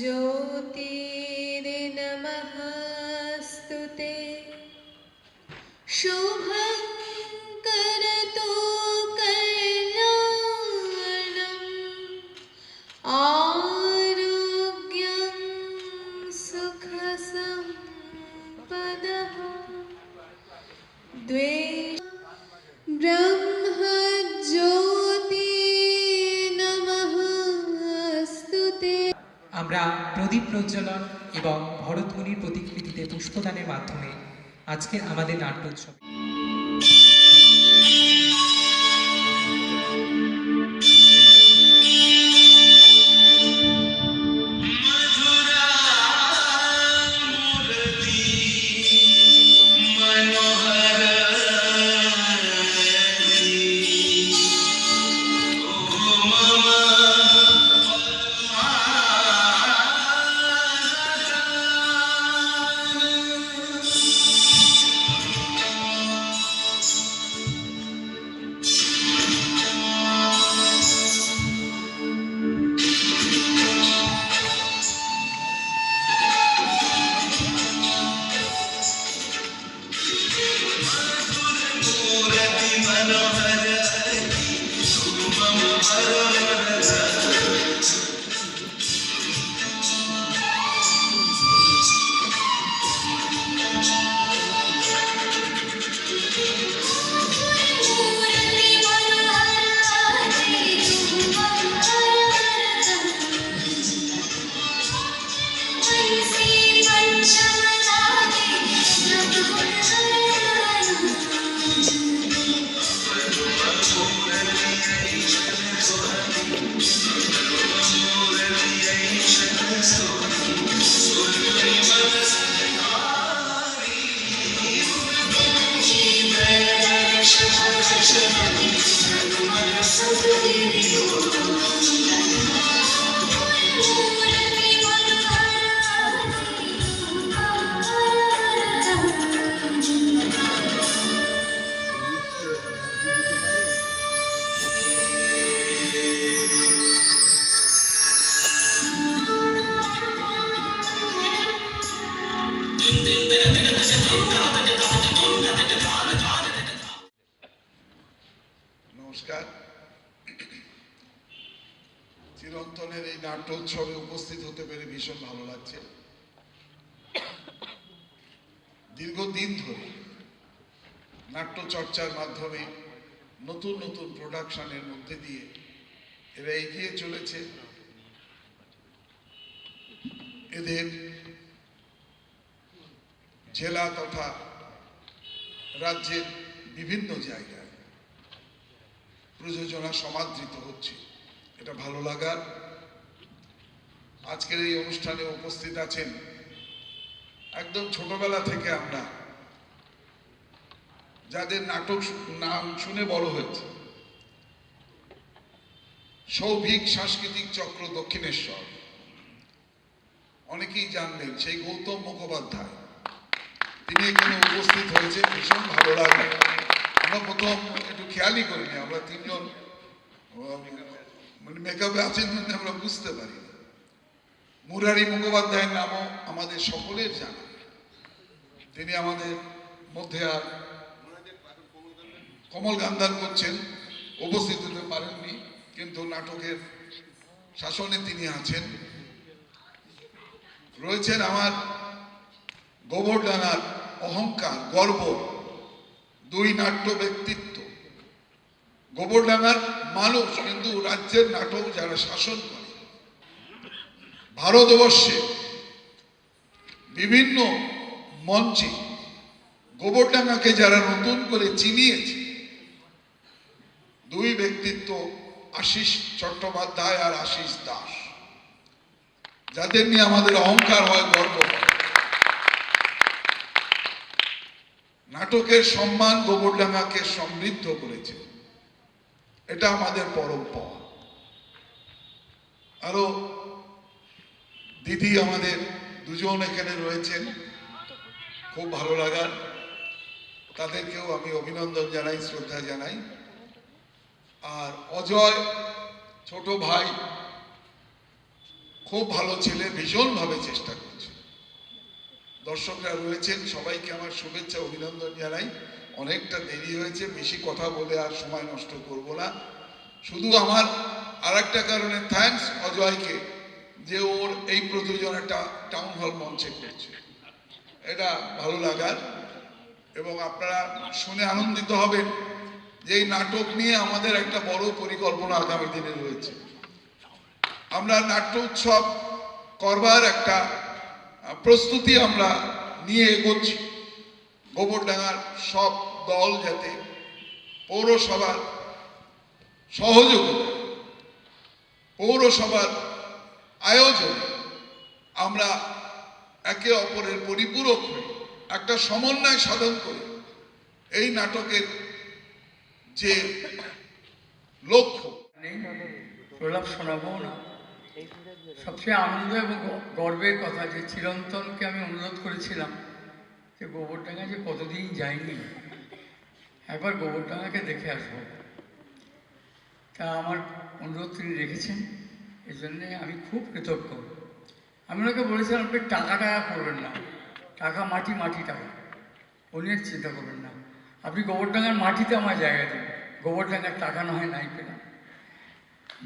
ज्योतिर्नमस्तुते शुभं करतो कल्याणम् आरोग्यं सुखसम्पदः ब्रह्मज्योति नमस्तुते। আমরা প্রদীপ প্রজ্বলন এবং ভরতমুনির প্রতিকৃতিতে পুষ্পদানের মাধ্যমে আজকের আমাদের নাট্যোৎসব নমস্কার। চিরন্তনের এই নাট্যোৎসবে উপস্থিত হতে পেরে ভীষণ ভালো লাগছে। দীর্ঘদিন ধরে নাট্য চর্চার মাধ্যমে নতুন নতুন প্রোডাকশনের মধ্যে দিয়ে এরা এগিয়ে চলেছে। এদের জেলা তথা রাজ্যের বিভিন্ন জায়গায় প্রযোজনা সমাদৃত হচ্ছে, এটা ভালো লাগার। আজকের এই অনুষ্ঠানে উপস্থিত আছেন একদম ছোটবেলা থেকে আমরা যাদের নাটক নাম শুনে বড় হয়েছে। সৌভিক সাংস্কৃতিক চক্র দক্ষিণেশ্বর, অনেকেই জানবেন সেই গৌতম মুখোপাধ্যায়, তিনি এখানে উপস্থিত হয়েছে, ভীষণ ভালো লাগে। আমরা প্রথম একটু খেয়ালই করিনি, আমরা তিনজন মানে মেকআপে আছেন মানে আমরা বুঝতে পারি। মুরারি মুখোপাধ্যায়ের নামও আমাদের সকলের জানা। তিনি আমাদের মধ্যে আর কমল গান্ধার করছেন, উপস্থিত হতে পারেননি, কিন্তু নাটকের শাসনে তিনি আছেন। রয়েছেন আমার গোবরডাঙ্গার অহংকার, গর্ব, দুই নাট্য ব্যক্তিত্ব। গোবরডাঙ্গার মানুষ কিন্তু রাজ্যের নাটক যারা শাসন করে, ভারতবর্ষে বিভিন্ন মঞ্চে গোবরডাঙ্গাকে যারা নতুন করে চিনিয়েছে, দুই ব্যক্তিত্ব, আশিস চট্টোপাধ্যায় আর আশিস দাস, যাদের নিয়ে আমাদের অহংকার হয়, গর্ব হয়। নাটকের সম্মান গোবরডাঙ্গাকে সমৃদ্ধ করেছে, এটা আমাদের পরম পাওয়া। আরো দিদি আমাদের দুজন এখানে রয়েছেন, খুব ভালো লাগার। তাদেরকেও আমি অভিনন্দন জানাই, শ্রদ্ধা জানাই। আর অজয় ছোট ভাই, খুব ভালো ছেলে, ভীষণভাবে চেষ্টা করছে। দর্শকরা রয়েছেন, সবাইকে আমার শুভেচ্ছা অভিনন্দন জানাই। অনেকটা দেরি হয়েছে, বেশি কথা বলে আর সময় নষ্ট করব না। শুধু আমার আর একটা কারণে থ্যাঙ্কস অজয়কে, যে ওর এই প্রযোজনাটা টাউন হল মঞ্চে করছে, এটা ভালো লাগার। এবং আপনারা শুনে আনন্দিত হবেন যে এই নাটক নিয়ে আমাদের একটা বড় পরিকল্পনা আগামী দিনে রয়েছে। আমরা নাট্য উৎসব করবার একটা প্রস্তুতি আমরা নিয়ে এগোচ্ছি। গোবরডাঙ্গার সব দল যাতে পৌরসভার সহযোগিতা, পৌরসভার আয়োজনে আমরা একে অপরের পরিপূরক হয়ে একটা সমন্বয় সাধন করে এই নাটকের যে লক্ষ্য, প্রলাপ শোনাবো না। সবচেয়ে আনন্দ এবং গর্বের কথা যে চিরন্তনকে আমি অনুরোধ করেছিলাম যে গোবরডাঙ্গা যে কতদিন যায়নি, একবার গোবরডাঙ্গাকে দেখে আসবো। তা আমার অনুরোধ তিনি রেখেছেন, এই জন্যে আমি খুব কৃতজ্ঞ। আমি ওনাকে বলেছিলাম আপনি টাকা করবেন না, টাকা মাটি টাকা, উনি চিন্তা করবেন না, আপনি গোবরডাঙ্গার মাটিতে আমার জায়গা দিন, গোবরডাঙ্গার টাকা না হয় নাই পেলাম।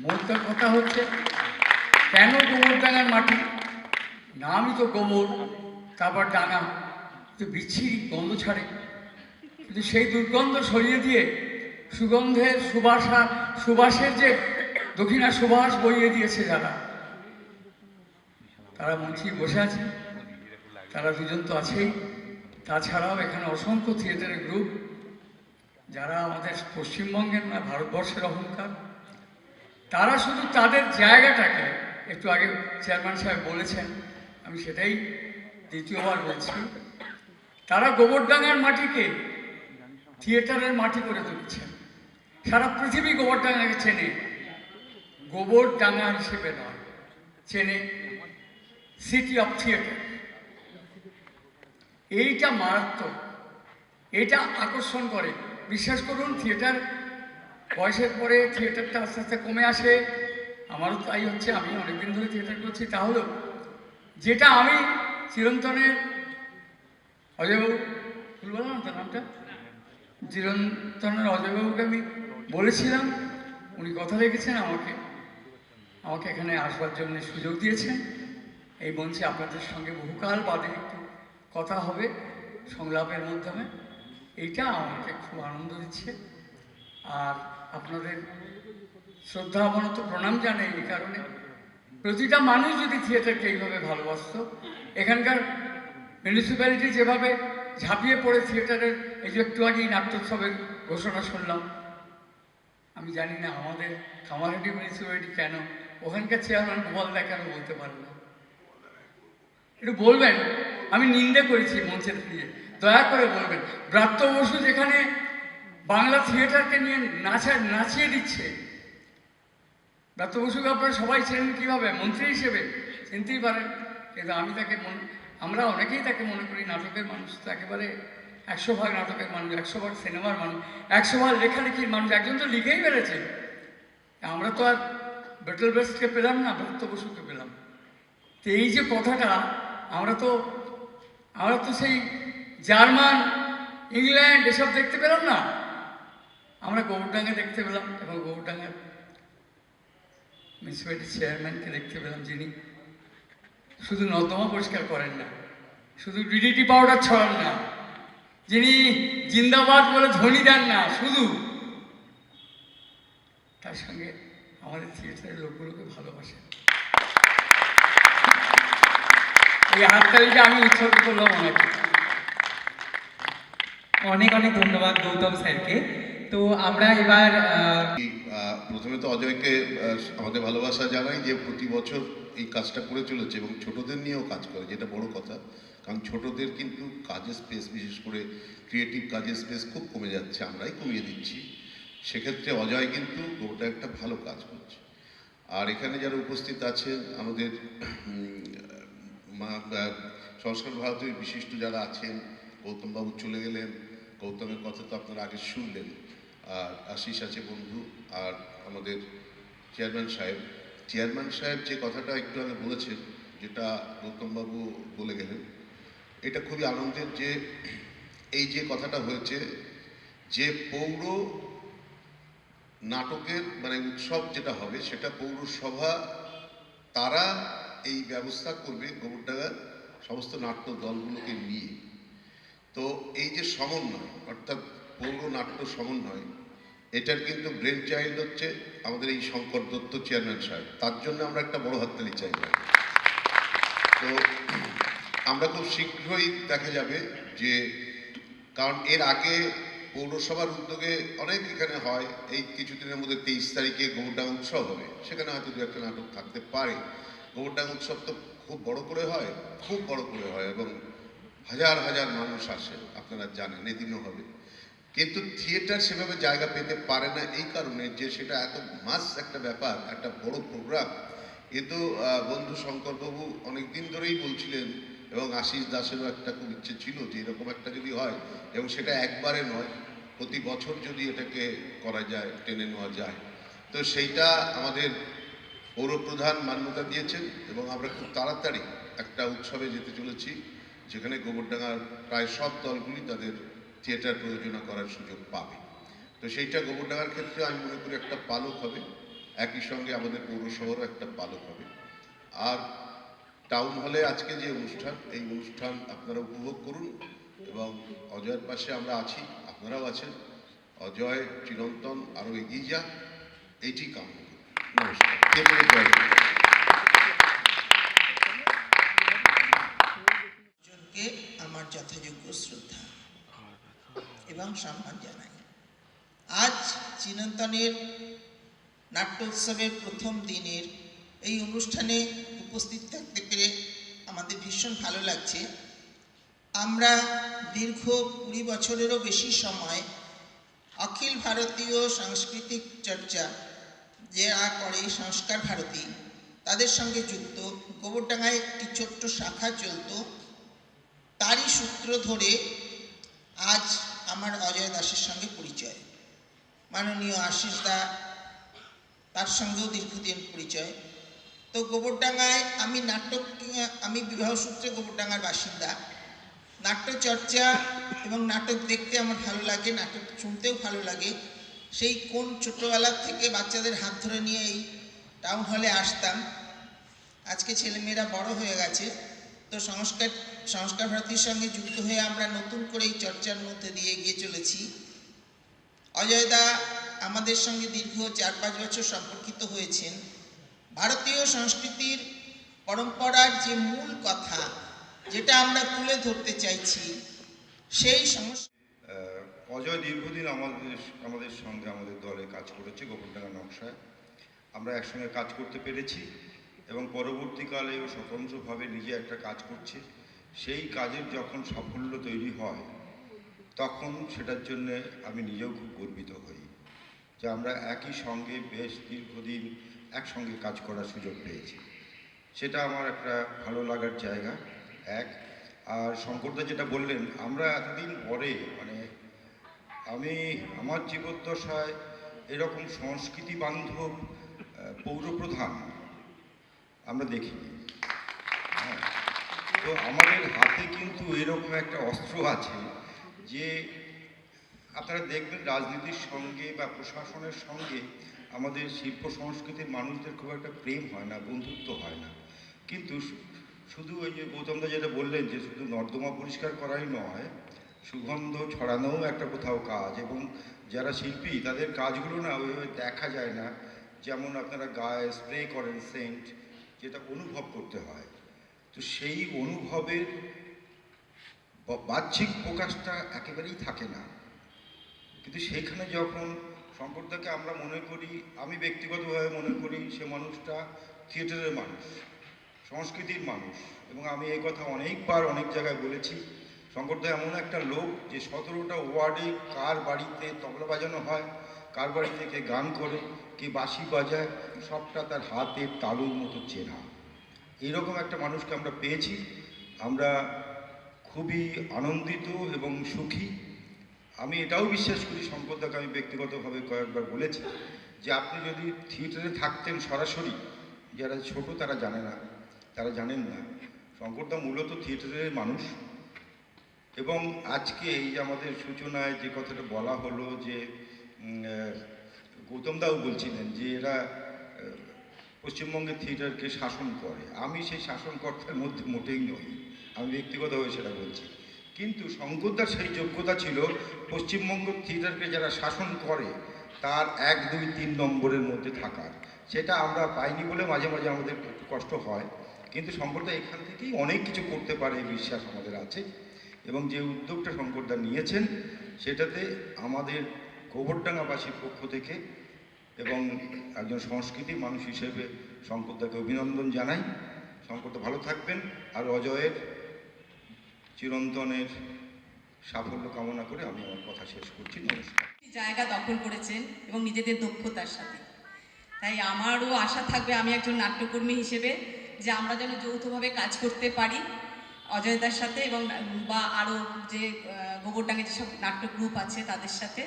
মোদ্দার কথা হচ্ছে কেন গোবরডাঙ্গার মাটি? নামই তো গোবর, তারপর ডাঙা, তো বিচ্ছিরি গন্ধ ছাড়ে, কিন্তু সেই দুর্গন্ধ সরিয়ে দিয়ে সুগন্ধের সুবাসের যে দক্ষিণা সুবাস বইয়ে দিয়েছে যারা, তারা মঞ্চে বসে আছে, তারা দুজন তো আছেই। তাছাড়াও এখানে অসংখ্য থিয়েটারের গ্রুপ, যারা আমাদের পশ্চিমবঙ্গের না ভারতবর্ষের অহংকার। তারা শুধু তাদের জায়গাটাকে, একটু আগে চেয়ারম্যান সাহেব বলেছেন, আমি সেটাই দ্বিতীয়বার বলছি, তারা গোবরডাঙ্গার মাটিকে থিয়েটারের মাটি করে তুলছেন। সারা পৃথিবী গোবরডাঙ্গাকে চেনে, গোবরডাঙ্গা হিসেবে নয়, চেনে সিটি অফ থিয়েটার। এইটা মারাত্মক, এটা আকর্ষণ করে। বিশ্বাস করুন, থিয়েটার বয়সের পরে থিয়েটারটা আস্তে আস্তে কমে আসে। আমারও তাই হচ্ছে, আমি অনেকদিন ধরে থিয়েটার করছি। তাহলেও যেটা আমি চিরন্তনের অজয়বাবু, ভুল বললাম না তার নামটা, চিরন্তনের অজয়বাবুকে আমি বলেছিলাম, উনি কথা রেখেছেন, আমাকে এখানে আসবার জন্য সুযোগ দিয়েছেন। এই মঞ্চে আপনাদের সঙ্গে বহুকাল বাদে একটু কথা হবে সংলাপের মাধ্যমে, এইটা আমাকে খুব আনন্দ দিচ্ছে। আর আপনাদের শ্রদ্ধা অবনত প্রণাম জানাই এই কারণে, প্রতিটা মানুষ যদি থিয়েটারকে এইভাবে ভালোবাসত, এখানকার মিউনিসিপ্যালিটি যেভাবে ঝাঁপিয়ে পড়ে থিয়েটারের, এই যে একটু আগেই নাট্যোৎসবের ঘোষণা শুনলাম, আমি জানি না আমাদের কামারহাটি মিউনিসিপ্যালিটি কেন, ওখানকার চেয়ারম্যান গোপালদা কেন বলতে পারে না, একটু বলবেন। আমি নিন্দে করেছি মঞ্চে দিয়ে, দয়া করে বলবেন। ব্রাত্য বসু যেখানে বাংলা থিয়েটারকে নিয়ে নাচিয়ে দিচ্ছে, ব্রাত্য বসুকে আপনারা সবাই চেনেন কীভাবে? মন্ত্রী হিসেবে চিনতেই পারেন, কিন্তু আমি তাকে আমরা অনেকেই তাকে মনে করি নাটকের মানুষ। তো একেবারে 100 ভাগ নাটকের মানুষ, 100 ভাগ সিনেমার মানুষ, 100 ভাগ লেখালেখির মানুষ। একজন তো লিখেই বেড়েছে। আমরা তো আর বেটল বেস্টকে পেলাম না, ব্রাত্য বসুকে পেলাম। তো এই যে কথাটা, আমরা তো সেই জার্মান, ইংল্যান্ড এসব দেখতে পেলাম না, আমরা গোবরডাঙ্গা দেখতে পেলাম। এবং গোবরডাঙ্গার মিউনিসিপ্যালিটি চেয়ারম্যানকে দেখতে পেলাম, যিনি শুধু নর্দমা পরিষ্কার করেন না, শুধু ডিডিটি পাউডার ছড়ান না, যিনি জিন্দাবাদ বলে ধ্বনি দেন না, শুধু তার সঙ্গে আমাদের থিয়েটারের লোকগুলোকে ভালোবাসেন। এই হাততালিটা আমি উৎসর্গ করলাম ওনাকে। অনেক ধন্যবাদ গৌতম স্যারকে। তো আমরা এবার প্রথমে তো অজয়কে আমাদের ভালোবাসা জানাই, যে প্রতি বছর এই কাজটা করে চলেছে এবং ছোটদের নিয়েও কাজ করে, যেটা বড় কথা। কারণ ছোটদের কিন্তু কাজের স্পেস, বিশেষ করে ক্রিয়েটিভ কাজের স্পেস খুব কমে যাচ্ছে, আমরাই কমিয়ে দিচ্ছি। সেক্ষেত্রে অজয় কিন্তু ওটা একটা ভালো কাজ করছে। আর এখানে যারা উপস্থিত আছেন, আমাদের সংস্কার ভারতের বিশিষ্ট যারা আছেন, গৌতমবাবু চলে গেলেন, গৌতমের কথা তো আপনারা আগে শুনলেন, আর আশিস আছে বন্ধু, আর আমাদের চেয়ারম্যান সাহেব, চেয়ারম্যান সাহেব যে কথাটা একটু আগে বলেছেন, যেটা গৌতমবাবু বলে গেলেন, এটা খুবই আনন্দের যে এই যে কথাটা হয়েছে যে পৌর নাটকের মানে উৎসব যেটা হবে সেটা পৌরসভা তারা এই ব্যবস্থা করবে গোবরডাঙ্গার সমস্ত নাট্য দলগুলোকে নিয়ে। তো এই যে সমন্বয় অর্থাৎ পৌর নাট্য সমন্বয়, এটার কিন্তু ব্রেন চাইল্ড হচ্ছে আমাদের এই শঙ্কর দত্ত চেয়ারম্যান সাহেব। তার জন্য আমরা একটা বড় হাততালি চাই। তো আমরা খুব শীঘ্রই দেখা যাবে যে, কারণ এর আগে পৌরসভার উদ্যোগে অনেক এখানে হয়, এই কিছুদিনের মধ্যে 23 তারিখে গোবরডাঙ্গা উৎসব হবে, সেখানে হয়তো দু একটা নাটক থাকতে পারে। গোবরডাঙ্গা উৎসব তো খুব বড় করে হয়, খুব বড় করে হয় এবং হাজার হাজার মানুষ আসে, আপনারা জানেন, এদিনও হবে। কিন্তু থিয়েটার সেভাবে জায়গা পেতে পারে না এই কারণে যে সেটা এত মাস একটা ব্যাপার, একটা বড় প্রোগ্রাম। কিন্তু বন্ধু শঙ্করবাবু অনেকদিন ধরেই বলছিলেন এবং আশিস দাসেরও একটা খুব ইচ্ছে ছিল যে এরকম একটা যদি হয়, এবং সেটা একবারে নয়, প্রতি বছর যদি এটাকে করা যায়, টেনে নেওয়া যায়, তো সেইটা আমাদের পৌরপ্রধান মান্যতা দিয়েছেন এবং আমরা খুব তাড়াতাড়ি একটা উৎসবে যেতে চলেছি যেখানে গোবরডাঙ্গার প্রায় সব দলগুলি তাদের থিয়েটার প্রযোজনা করার সুযোগ পাবে। তো সেইটা গোবরডাঙ্গার ক্ষেত্রে আমি মনে করি একটা পালক হবে, একই সঙ্গে আমাদের পৌরসভারও একটা পালক হবে। আর টাউন হলে আজকে যে অনুষ্ঠান, এই অনুষ্ঠান আপনারা উপভোগ করুন এবং অজয়ের পাশে আমরা আছি, আপনারাও আছেন। অজয় চিরন্তন আরও এগিয়ে যাক, এইটি কামনা করি। নমস্কার। জনকে আমার যথাযোগ্য শ্রদ্ধা এবং সম্মান জানাই। আজ চিরন্তনের নাট্যোৎসবের প্রথম দিনের এই অনুষ্ঠানে উপস্থিত থাকতে পেরে আমাদের ভীষণ ভালো লাগছে। আমরা দীর্ঘ 20 বছরেরও বেশি সময় অখিল ভারতীয় সাংস্কৃতিক চর্চা যারা করে সংস্কার ভারতী, তাদের সঙ্গে যুক্ত। গোবরডাঙ্গায় একটি ছোট্ট শাখা চলত, তারই সূত্র ধরে আজ আমার অজয় দাসের সঙ্গে পরিচয়। মাননীয় আশিস দা, তার সঙ্গেও দীর্ঘদিন পরিচয়। তো গোবরডাঙ্গায় আমি বিবাহ সূত্রে গোবরডাঙ্গার বাসিন্দা। নাট্যচর্চা এবং নাটক দেখতে আমার ভালো লাগে, নাটক শুনতেও ভালো লাগে। সেই কোন ছোটোবেলার থেকে বাচ্চাদের হাত ধরে নিয়ে এই টাউন হলে আসতাম। আজকে ছেলেমেয়েরা বড় হয়ে গেছে, তো সংস্কার ভারতীর সঙ্গে যুক্ত হয়ে আমরা নতুন করে এই চর্চার মধ্যে দিয়ে এগিয়ে চলেছি। অজয়দা আমাদের সঙ্গে দীর্ঘ 4-5 বছর সম্পর্কিত হয়েছেন। ভারতীয় সংস্কৃতির পরম্পরার যে মূল কথা, যেটা আমরা তুলে ধরতে চাইছি, সেই অজয় দীর্ঘদিন আমাদের সঙ্গে আমাদের দলে কাজ করেছে গোবরডাঙ্গা নকশায়। আমরা একসঙ্গে কাজ করতে পেরেছি এবং পরবর্তীকালেও স্বতন্ত্রভাবে নিজে একটা কাজ করছে। সেই কাজের যখন সাফল্য তৈরি হয় তখন সেটার জন্য আমি নিজেও খুব গর্বিত হই যে আমরা একই সঙ্গে বেশ দীর্ঘদিন একসঙ্গে কাজ করার সুযোগ পেয়েছি। সেটা আমার একটা ভালো লাগার জায়গা এক। আর শঙ্করদা যেটা বললেন, আমরা এতদিন পরে আমার জীবদ্দশায় এরকম সংস্কৃতি বান্ধব পৌরপ্রধান আমরা দেখিনি। হ্যাঁ, তো আমাদের হাতে কিন্তু এরকম একটা অস্ত্র আছে যে আপনারা দেখবেন রাজনীতির সঙ্গে বা প্রশাসনের সঙ্গে আমাদের শিল্প সংস্কৃতির মানুষদের খুব একটা প্রেম হয় না, বন্ধুত্ব হয় না। কিন্তু শুধু ওই যে গৌতমদা যেটা বললেন যে শুধু নর্দমা পরিষ্কার করাই নয়, সুগন্ধ ছড়ানোও একটা কোথাও কাজ। এবং যারা শিল্পী তাদের কাজগুলো না ওইভাবে দেখা যায় না, যেমন আপনারা গায়ে স্প্রে করেন সেন্ট, যেটা অনুভব করতে হয়। তো সেই অনুভবের বাহ্যিক প্রকাশটা একেবারেই থাকে না। কিন্তু সেখানে যখন শঙ্করদাকে আমরা মনে করি, আমি ব্যক্তিগতভাবে মনে করি সে মানুষটা থিয়েটারের মানুষ, সংস্কৃতির মানুষ। এবং আমি এই কথা অনেকবার অনেক জায়গায় বলেছি, শঙ্করদা এমন একটা লোক যে 17টা ওয়ার্ডে কার বাড়িতে তবলা বাজানো হয়, কার বাড়ি থেকে গান করে, কে বাঁশি বাজায়, সবটা তার হাতের তালুর মতো চেনা। এইরকম একটা মানুষকে আমরা পেয়েছি। আমরা খুবই আনন্দিত এবং সুখী। আমি এটাও বিশ্বাস করি, শঙ্করদাকে আমি ব্যক্তিগতভাবে কয়েকবার বলেছি যে আপনি যদি থিয়েটারে থাকতেন সরাসরি, যারা ছোট তারা জানে না, তারা জানেন না শঙ্করদা মূলত থিয়েটারের মানুষ। এবং আজকে এই যে আমাদের সূচনায় যে কথাটা বলা হলো যে গৌতম দাও বলছিলেন যে এরা পশ্চিমবঙ্গের থিয়েটারকে শাসন করে, আমি সেই শাসনকর্তার মধ্যে মোটেই নই, আমি ব্যক্তিগতভাবে সেটা বলছি। কিন্তু শঙ্করদার সেই যোগ্যতা ছিল পশ্চিমবঙ্গ থিয়েটারকে যারা শাসন করে তার 1, 2, 3 নম্বরের মধ্যে থাকার, সেটা আমরা পাইনি বলে মাঝে মাঝে আমাদের একটু কষ্ট হয়। কিন্তু শঙ্করদা এখান থেকেই অনেক কিছু করতে পারে এই বিশ্বাস আমাদের আছে। এবং যে উদ্যোগটা শঙ্করদা নিয়েছেন সেটাতে আমাদের গোবরডাঙ্গাবাসীর পক্ষ থেকে এবং একজন সংস্কৃতি মানুষ হিসেবে শঙ্করদাকে অভিনন্দন জানাই। শঙ্করদা ভালো থাকবেন, আর অজয়ের চিরন্তনের সাফল্য কামনা করে আমি আমার কথা শেষ করছি। নমস্কার। জায়গা দখল করেছেন এবং নিজেদের দক্ষতার সাথে, তাই আমারও আশা থাকবে আমি একজন নাট্যকর্মী হিসেবে যে আমরা যেন যৌথভাবে কাজ করতে পারি অজয়দার সাথে এবং বা আরও যে গোবরডাঙ্গে যেসব নাট্য গ্রুপ আছে তাদের সাথে।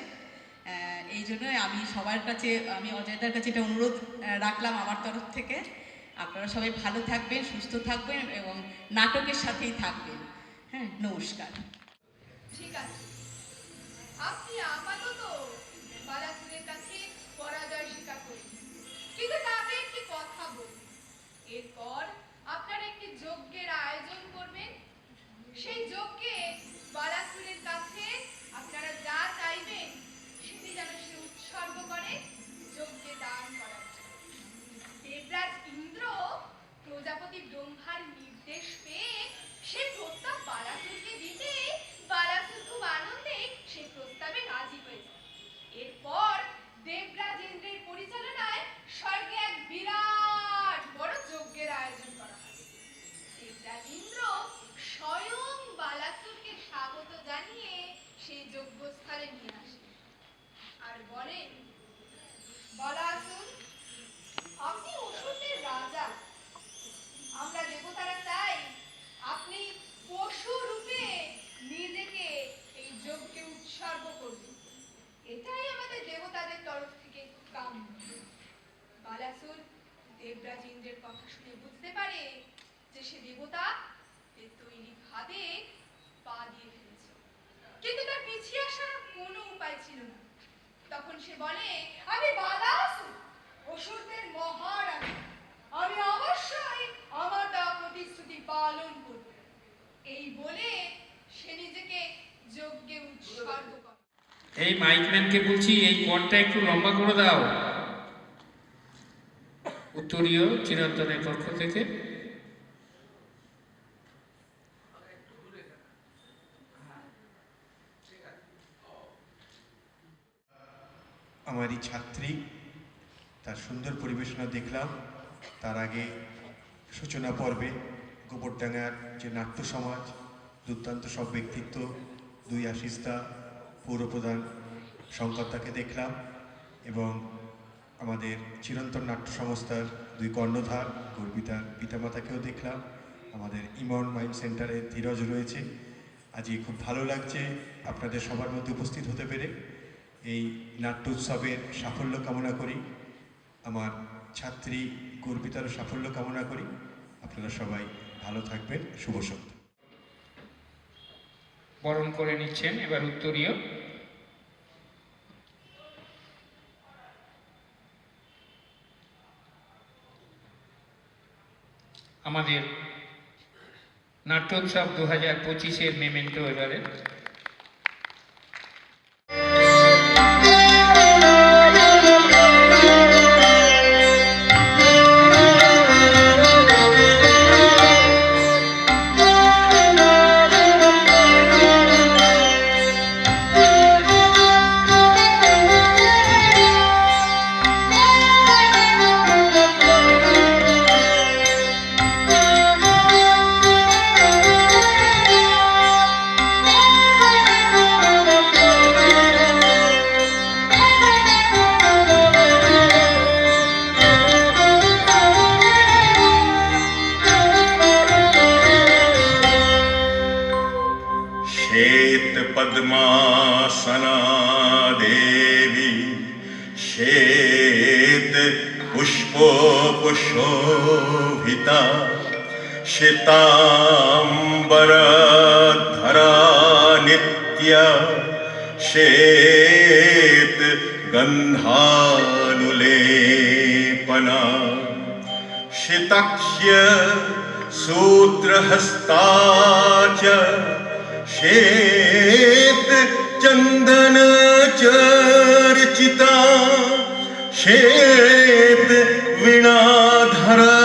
এই জন্য আমি সবার কাছে, আমি অজয়দার কাছে এটা অনুরোধ রাখলাম আমার তরফ থেকে, আপনারা সবাই ভালো থাকবেন, সুস্থ থাকবেন এবং নাটকের সাথেই থাকবেন। হ্যাঁ, নমস্কার। ঠিক আছে, আপনি আপাতত বালাসুরের কাছে পরাজয় স্বীকার করেন, কিন্তু তবে একটি কথা বলি, এরপর আপনারা একটি যজ্ঞের আয়োজন করবেন। সেই যজ্ঞে বালাসুরের কাছে আপনারা যা চাইবেন সেটি যেন সে উৎসর্গ করে যজ্ঞে দান করার জন্য। দেবরাজ ইন্দ্র প্রজাপতি ব্রহ্মার নির্দেশ পেয়ে সে প্রস্তাব বালাসুরকে দিতে বালাসুর খুব আনন্দে সেই প্রস্তাবে রাজি হয়ে যায়। এরপর দেবরাজ ইন্দ্রের পরিচালনায় স্বর্গে এক বিরাট বড় যজ্ঞের আয়োজন করা হয়। দেবরাজ ইন্দ্র স্বয়ং বালাসুরকে স্বাগত জানিয়ে সেই যজ্ঞস্থলে নিয়ে আসেন আর বলেন, বালাসুর, আপনি অসুরদের রাজা, আমরা দেবতারা চাই আপনি পশু রূপে নিজেকে এই যজ্ঞে উৎসর্গ করবেন, এটাই আমাদের দেবতাদের তরফ থেকে কাম্য। বালাসুর দেবরাজ ইন্দ্রের কথা শুনে বুঝতে পারে যে সে দেবতা তৈরি ফাঁদে পা দিয়ে ফেলেছে, কিন্তু তার পিছিয়ে আসার কোনো উপায় ছিল না। তখন সে বলে, আমি বালাসুর, অসুরদের মহারাজা, আমি অবশ্যই আমার দেওয়া প্রতিশ্রুতি পালন করব। এই বলে সে নিজেকে যজ্ঞে উৎসর্গ করে। এই মাইকম্যানকে বলছি এই কলটা একটু লম্বা করে দাও। উত্তরীয় চিরন্তনের পক্ষ থেকে আমারই ছাত্রী, তার সুন্দর পরিবেশনা দেখলাম। তার আগে সূচনা পর্বে গোবরডাঙ্গার যে নাট্য সমাজ, দুর্দান্ত সব ব্যক্তিত্ব, 2 আশিসদা, পৌরপ্রধান শঙ্করদাকে দেখলাম এবং আমাদের চিরন্তন নাট্য সংস্থার 2 কর্ণধার গর্বিতার পিতামাতাকেও দেখলাম। আমাদের ইমন মাইন্ড সেন্টারে ধীরজ রয়েছে। আজকে খুব ভালো লাগছে আপনাদের সবার মধ্যে উপস্থিত হতে পেরে। এই নাট্য উৎসবের সাফল্য কামনা করি, আমার ছাত্রী গর্বিতারও সাফল্য কামনা করি। আপনারা সবাই ভালো থাকবেন। শুভ সন্ধ্যা। বরণ করে নিচ্ছেন এবার উত্তরীয়। আমাদের নাট্যোৎসব 2025-এর মেমেন্টো এবারে। पद्मासना देवी श्वेत पुष्प গোপশোভিতা শ্বেতাম্বরধরা নিত্যা শ্বেত গন্ধানুলেপনা শ্বেতাক্ষ্য सूत्रहस्ता च श्वेत चंदन चर्चिता श्वेत वीणाधरा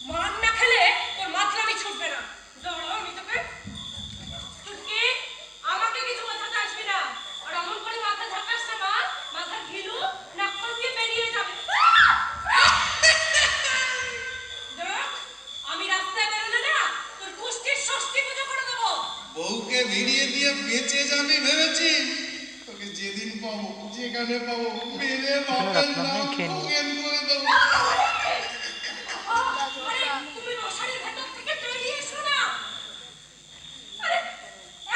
মান না খেলে ওর মাথলামি ছুটবে না। দাঁড়াও, আমি তোকে চুটকি, আমাকে কিছু বোঝাতে আসবি না। আর অমন করে মাথা ঝাঁকাস না মা, মাথার ঘিলু নাকল দিয়ে বেরিয়ে যাবে। দেখ, আমি রাস্তায় বেরোলে না তোর কুষ্টির ষষ্ঠী পুজো করে দেবো। বউকে ভিড়িয়ে দিয়ে বেঁচে যাবি ভেবেছি, তোকে যেদিন পাবো যেখানে পাবো মেরে বাপের নাম খোগেন করে দেবো। আরে তুমি মশারির ভেতর থেকে বেরিয়ে এসো না। আরে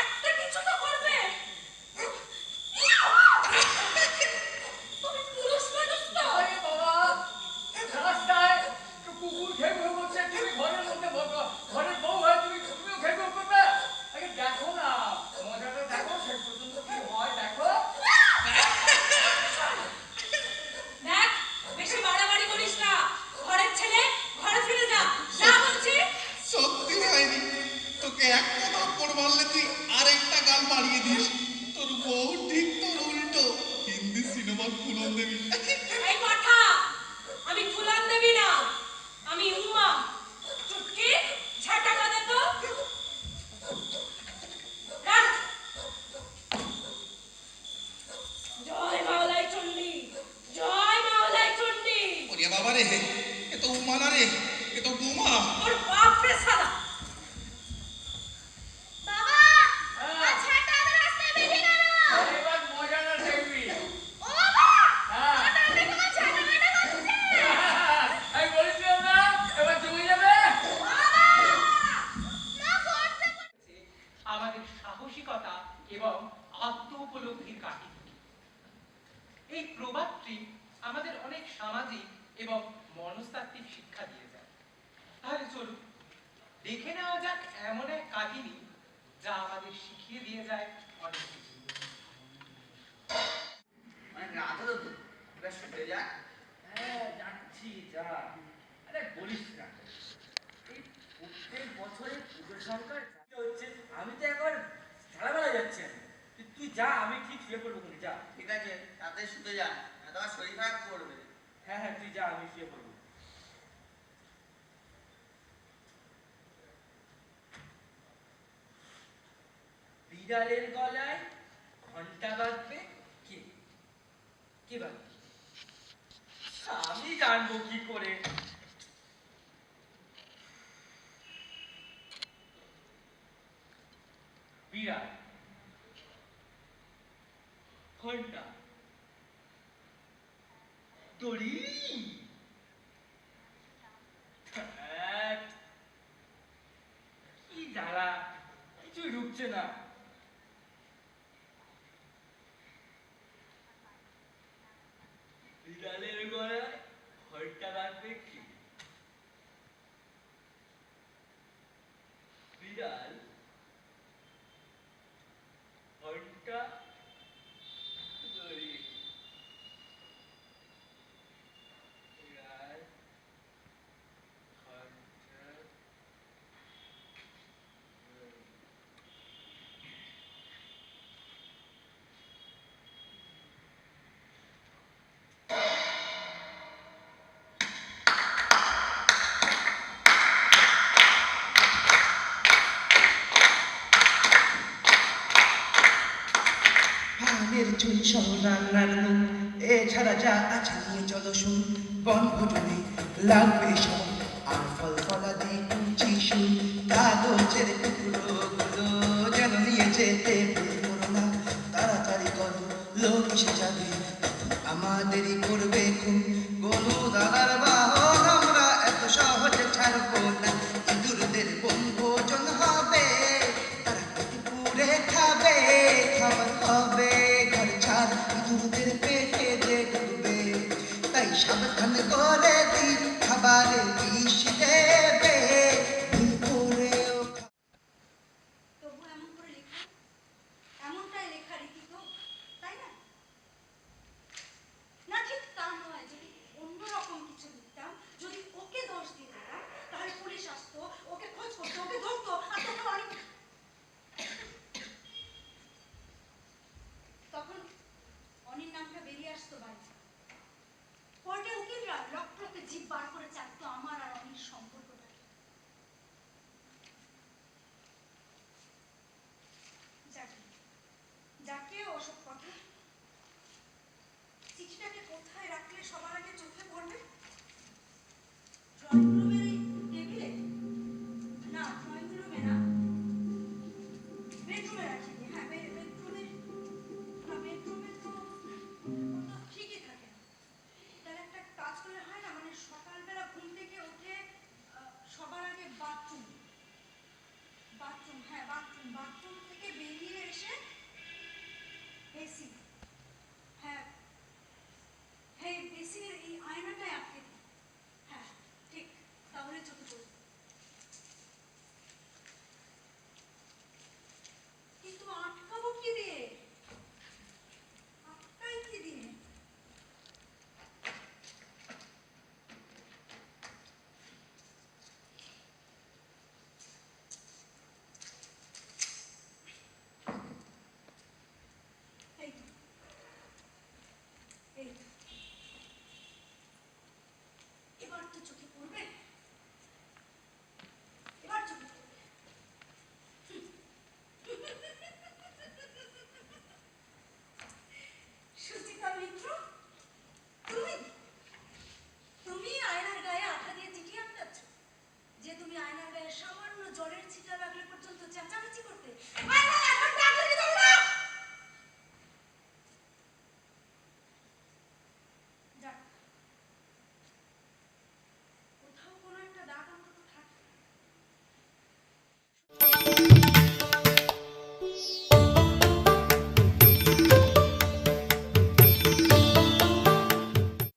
একটা কিছু তো করবে। তুমি পুরুষ মানুষ তো। আরে বাবা, রাস্তায় তো কুকুর খেয়ে ঘুরে বলছে, তুমি ঘরের মধ্যে ঘরের বউ হয়, তুমিও খেয়ে ঘুরে করবে। আগে দেখো না, মজাটা দেখো, শেষ পর্যন্ত কি হয় দেখো। দেখ, বেশি বাড়াবাড়ি করিস না। ঘরের ছেলে ঘরে ফিরে যা। যা বলছি। সত্যি হয়নি, তোকে একটা থাপ্পড় মারলে তুই আরেকটা গাল বাড়িয়ে দিস। তোর বউ ঠিক তোর উল্টো, হিন্দি সিনেমার ফুলন দেবী। এই পাঠা, আমি ফুলান দেবী না, আমি উম্মা। চুটকি, ঝাঁটা কাঁদে তো। রাখ। জয় মাওলাই চণ্ডী, জয় মাওলাই চণ্ডী। ওরে বাবা রে, এ তো উমানা রে, এ তো বোমা। ওর বাপ রে সালা। বাবা, আচ্ছা তাদের রাস্তায় বেরিয়ে গেল। এবার মজাটা দেখবি। ও বাবা, হ্যাঁ। তাদের দেখো ঝাঁটা কাটা করছে। আমি বলেছিলাম না, এবার জমে যাবে। বাবা, না করতে আমাদের সাহসিকতা এবং আত্ম উপলব্ধির কাহিনী। এই প্রবাদটি আমাদের অনেক সামাজিক এবং মনস্তাত্ত্বিক শিক্ষা দিয়ে যায়। তাহলে চলুন দেখে নেওয়া যাক এমন এক কাহিনী যা আমাদের শিখিয়ে দিয়ে যায় অনেক কিছু। হ্যাঁ, যাচ্ছি, যা। আরে বলিস না, এই প্রত্যেক বছরে পুজোর সংখ্যার হচ্ছে, আমি তো একবার খেলাবেলা যাচ্ছি। তুই যা, আমি ঠিক শুয়ে পড়বো, যা। ঠিক আছে, তাতে শুতে যান, তোমার শরীর খারাপ করবে। হ্যাঁ হ্যাঁ, তুই যা, আমি শুয়ে পড়বো। বিড়ালের গলায় ঘন্টা বাজবে কে? কে বাজবে? আমি জানবো কি করে? বিড়াল, ঘন্টা, দড়ি। কি জ্বালা, কিছুই ঢুকছে না। বিড়ালের গলায় ঘন্টা বাজবে কি? বিড়াল, ঘন্টা, দড়ি। বিড়াল, ঘন্টা, দড়ি। পানের চুল সহ রান্নার নুন, এছাড়া যা আছে নিয়ে চলো শুন। বনভোজনে লাগবে সব, আর ফল ফলাদি কুচি শুন। কাগজের টুকরোগুলো যেন নিয়ে যেতে ভুল করো না। তাড়াতাড়ি করো, লোক এসে যাবে, আমাদেরই করবে খুন। গরু দাদার বাহন আমরা এত সহজে ছাড়বো না। ইঁদুরদের বনভোজন হবে, তারা পেট পুড়ে খাবে, খাবার হবে ঘর ছাড় গান করে দি খাবারে বিষ দেবে দুপুরেও তবু এমন করে লেখা, এমনটাই লেখা রীতি তো, তাই না? না ঠিক তা নয়, যদি অন্যরকম কিছু লিখতাম, যদি ওকে দোষ দিয়ে দিতাম, তাহলে পুলিশ আসতো, ওকে খোঁজ করতো, ওকে ধরতো, আর তখন অনেক তখন অনির নামটা বেরিয়ে আসতো বাইরে। কোর্টে উকিলরা লক্ষ্যকে জিভ বার করে চাইতো আমার আর অনির সম্পর্কটাকে। যাকে ওসব কথা, চিঠিটাকে কোথায় রাখলে সবার আগে চোখে পড়বে? ড্রয়িং রুমে